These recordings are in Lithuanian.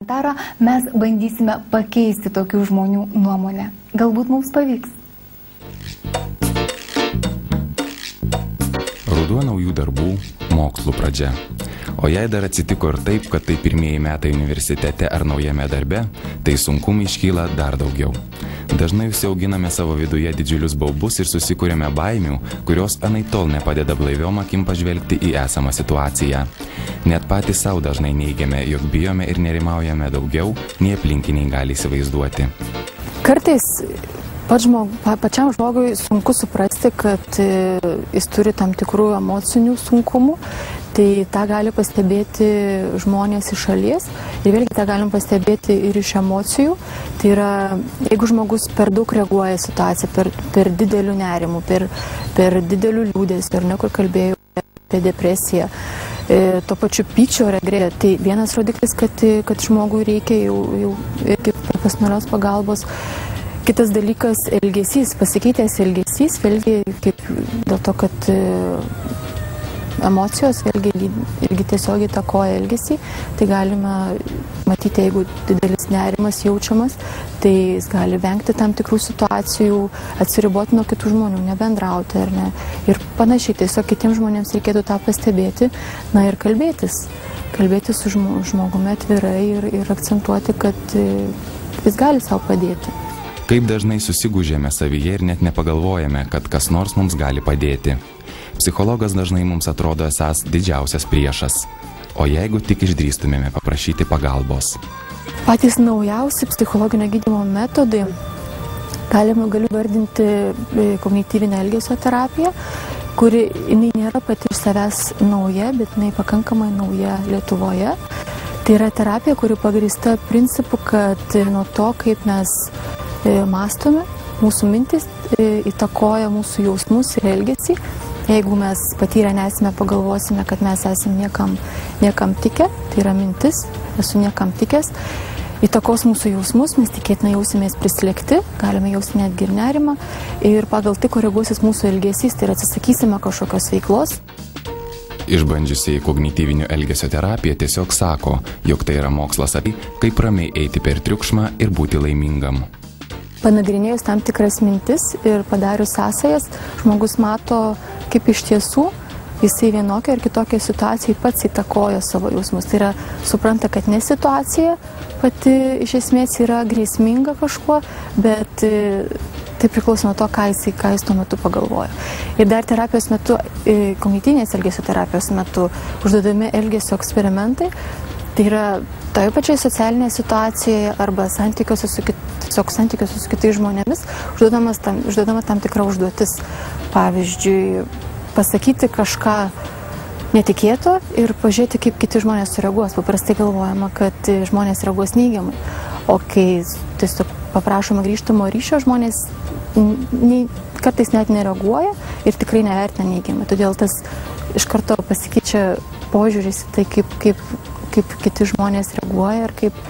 Mes bandysime pakeisti tokių žmonių nuomonę. Galbūt mums pavyks. Ruduo naujų darbų, mokslų pradžia. O jei dar atsitiko ir taip, kad tai pirmieji metai universitete ar naujame darbe, tai sunkumai iškyla dar daugiau. Dažnai užsiauginame savo viduje didžiulius baubus ir susikūrėme baimių, kurios anaiptol nepadeda blaiviom akim pažvelgti į esamą situaciją. Net patys savo dažnai neigiame, jog bijome ir nerimaujame daugiau, nei aplinkiniai gali įsivaizduoti. Kartais pačiam žmogui sunku suprasti, kad jis turi tam tikrų emocinių sunkumų. Tai tą gali pastebėti žmonės iš šalies ir vėlgi tą galim pastebėti ir iš emocijų. Tai yra, jeigu žmogus per daug reaguoja į situaciją, per didelių nerimų, per didelių liūdės, ir nekur kalbėjau apie depresiją, to pačiu pyčio regresiją, tai vienas rodiklis, kad žmogui reikia jau irgi profesionalios pagalbos. Kitas dalykas – elgesys, pasikeitęs elgesys, vėlgi dėl to, kad emocijos vėlgi irgi tiesiog įtakoja elgesį, tai galime matyti, jeigu didelis nerimas jaučiamas, tai jis gali vengti tam tikrų situacijų, atsiriboti nuo kitų žmonių, nebendrauti ar ne. Ir panašiai, tiesiog kitiems žmonėms reikėtų tą pastebėti, na ir kalbėtis su žmogumi atvirai ir akcentuoti, kad jis gali savo padėti. Kaip dažnai susigūžėme savyje ir net nepagalvojame, kad kas nors mums gali padėti. Psichologas dažnai mums atrodo esąs didžiausias priešas. O jeigu tik išdrįstumėme paprašyti pagalbos? Patys naujausi psichologinio gydymo metodai galiu vardinti kognityvinę elgesio terapiją, kuri nėra pati iš savęs nauja, bet jinai pakankamai nauja Lietuvoje. Tai yra terapija, kuri pagrįsta principu, kad nuo to, kaip mes mąstome, mūsų mintis įtakoja mūsų jausmus ir elgesį. Jeigu mes patyrę nesame, pagalvosime, kad mes esame niekam tikę, tai yra mintis, esu niekam tikęs, įtakos mūsų jausmus, mes tikėtina jausimės prislėgti, galime jausti netgi ir nerimą ir pagal tai koreguosis mūsų elgesys, tai yra atsisakysime kažkokios veiklos. Išbandžiusiai kognityvinio elgesio terapiją tiesiog sako, jog tai yra mokslas apie, kaip ramiai eiti per triukšmą ir būti laimingam. Panagrinėjus tam tikras mintis ir padarius sąsajas, žmogus mato, kaip iš tiesų jisai vienokia ir kitokia situacija pats įtakoja savo jausmus. Tai yra, supranta, kad ne situacija pati iš esmės yra grėsminga kažkuo, bet tai priklauso nuo to, ką jis tuo metu pagalvoja. Ir dar terapijos metu, kognityvinės elgesio terapijos metu, užduodami elgesio eksperimentai, tai yra toje pačioje socialinėje situacijoje arba santykiuose su kitais žmonėmis užduodama tam tikra užduotis. Pavyzdžiui, pasakyti kažką netikėto ir pažiūrėti, kaip kiti žmonės sureaguos. Paprastai galvojama, kad žmonės reaguos neigiamai. O kai tiesiog paprašoma grįžtamo ryšio, žmonės kartais net nereaguoja ir tikrai nevertina neigiamai. Todėl tas iš karto pasikeičia požiūris į tai, kaip kiti žmonės reaguoja ir kaip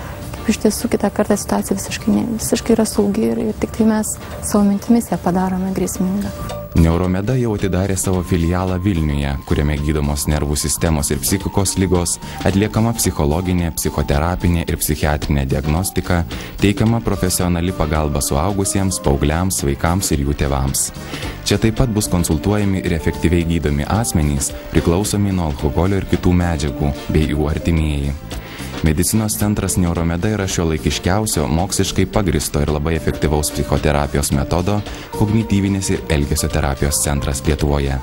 iš tiesų kitą kartą situacija visiškai yra saugi ir tik tai mes savo mintimis ją padarome grėsmingą. Neuromeda jau atidarė savo filialą Vilniuje, kuriame gydomos nervų sistemos ir psichikos ligos, atliekama psichologinė, psichoterapinė ir psichiatrinė diagnostika, teikiama profesionali pagalba suaugusiems, paaugliams, vaikams ir jų tėvams. Čia taip pat bus konsultuojami ir efektyviai gydomi asmenys, priklausomi nuo alkoholio ir kitų medžiagų, bei jų artimieji. Medicinos centras Neuromeda yra šiuolaikiškiausio, moksliškai pagristo ir labai efektyvaus psichoterapijos metodo kognityvinės ir elgesio terapijos centras Lietuvoje.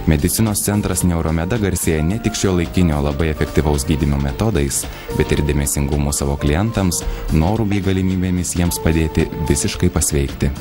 Medicinos centras Neuromeda garsėja ne tik šiuolaikinio labai efektyvaus gydymo metodais, bet ir dėmesingumu savo klientams, norų bei galimybėmis jiems padėti visiškai pasveikti.